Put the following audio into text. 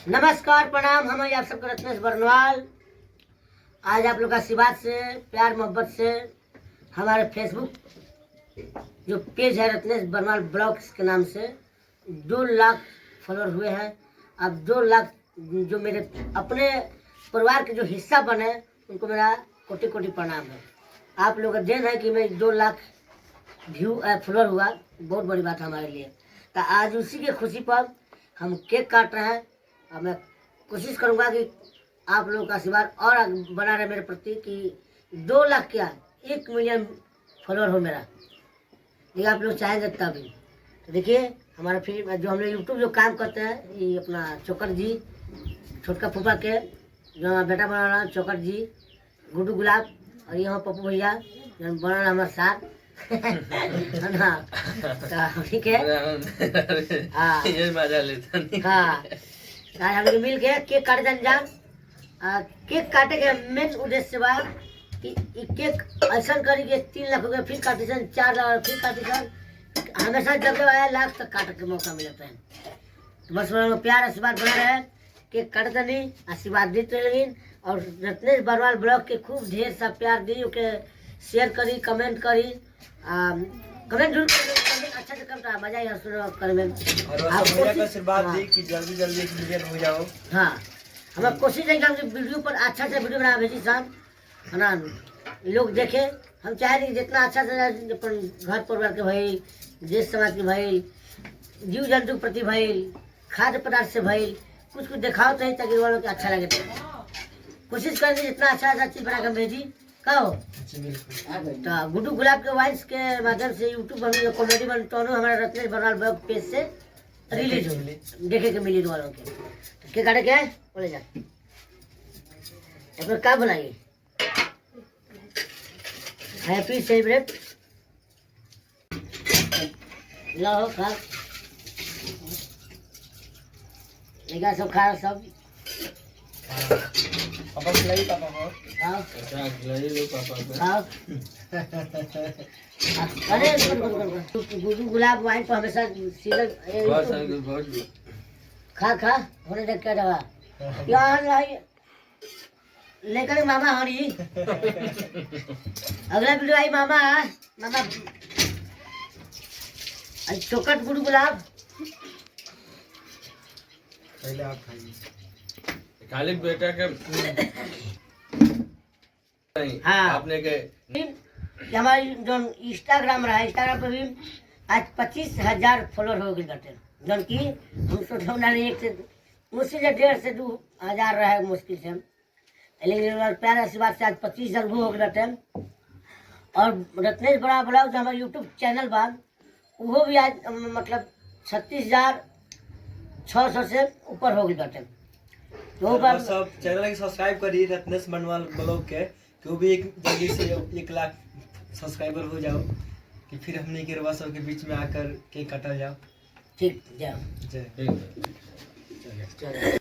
नमस्कार प्रणाम, हम आप सबका रत्नेश बरनवाल। आज आप लोग का आशीर्वाद से, प्यार मोहब्बत से हमारे फेसबुक जो पेज है रत्नेश बरनवाल ब्लॉग्स के नाम से 2 लाख फॉलोअर हुए हैं। अब 2 लाख जो मेरे अपने परिवार के जो हिस्सा बने उनको मेरा कोटि कोटि प्रणाम है। आप लोग का देन है कि मैं 2 लाख व्यू फॉलोअर हुआ, बहुत बड़ी बात है हमारे लिए। तो आज उसी की खुशी पर हम केक काट रहे हैं और मैं कोशिश करूंगा कि आप लोगों का आशीर्वाद और बना रहे मेरे प्रति कि 2 लाख क्या 1 मिलियन फॉलोअर हो मेरा, ये आप लोग चाहेंगे तभी। तो देखिए हमारा फिर जो हम लोग यूट्यूब जो काम करते हैं, ये अपना चौकर जी, छोटका फूफा के जो हमारा बेटा बना रहा चौकर जी, गुड्डू गुलाब, और ये हम पप्पू भैया जो बना रहा हमारे साथ है ना। तो ठीक है, हाँ ये मजा लेता नहीं। हाँ, आज हम लोग मिल के केक काटे जान। केक काटे के मेन उद्देश्य बा कि ई केक ऐसा करी के 3 लाख हो गया, फिर काटे सन 4 लाख, फिर काटे सन, हमेशा जब जब आया लाख तक काटे के मौका मिलता है। तो बस वो प्यार आशीर्वाद बना रहे, केक काटते नहीं, आशीर्वाद देते रही। और रत्नेश बरनवाल ब्लॉग के खूब ढेर सा प्यार दी, ओके शेयर करी, कमेंट करी, कमेंट जरूर करी, अच्छा से करता मजा ही सुनो करे में। और आशीर्वाद दी कि जल्दी जल्दी मिलियन हो जाओ। हाँ, हमारा कोशिश है कि हम वीडियो पर अच्छा से वीडियो बना भेजी साहब, है ना, लोग देखे। हम चाहे कि जितना अच्छा से अपन घर परिवार के भइल, देश समाज के भइल, जीव जंतु के प्रति भइल, खाद्य पदार्थ से भइल, कुछ कुछ दिखाओ तो ताकि वालों को अच्छा लगे। कोशिश करेंगे जितना अच्छा चीज बना कर भेजी। कहो तो गुड्डू गुलाब के वाइस के माध्यम से यूट्यूब पर कॉमेडी बन तो हमारे रत्नेश बरनवाल ब्लॉग पेज से रिलीज हो देखे के मिली वालों के काटे क्या है बोले जा एक क्या बुलाइए। हैप्पी सेलिब्रेट लो खा लेगा सब खा सब पापा खिलाई, पापा को खाओ अच्छा खिलाई लो पापा को। खाओ। अरे गुड्डू गुलाब वाइन तो हमेशा सीजन खा खा होने देख क्या दवा यार लेकर मामा हरी अगला वीडियो आई मामा मामा चौकट गुड्डू गुलाब पहले आप खाइए। खाली बेटा के नहीं हाँ आपने के हमारी जो इंस्टाग्राम रहा, इंस्टाग्राम पर भी आज 25,000 फॉलोअर हो गए करते जन की हम सोचो ना एक से मुश्किल से 1.5 से 2 हज़ार रहा है मुश्किल से, लेकिन प्यार आशीर्वाद से आज 25,000 हो गए करते। और रत्नेश बरनवाल ब्लॉग जो हमारा यूट्यूब चैनल बा वो भी आज मतलब 36,600 से ऊपर हो गए करते। तो सब चैनल के सब्सक्राइब करिए रत्नेश बरनवाल ब्लॉग के, कि भी एक जल्दी से 1 लाख सब्सक्राइबर हो जाओ कि फिर हमने के रवा सब के बीच में आकर केक काटा जाओ। ठीक जाओ जय।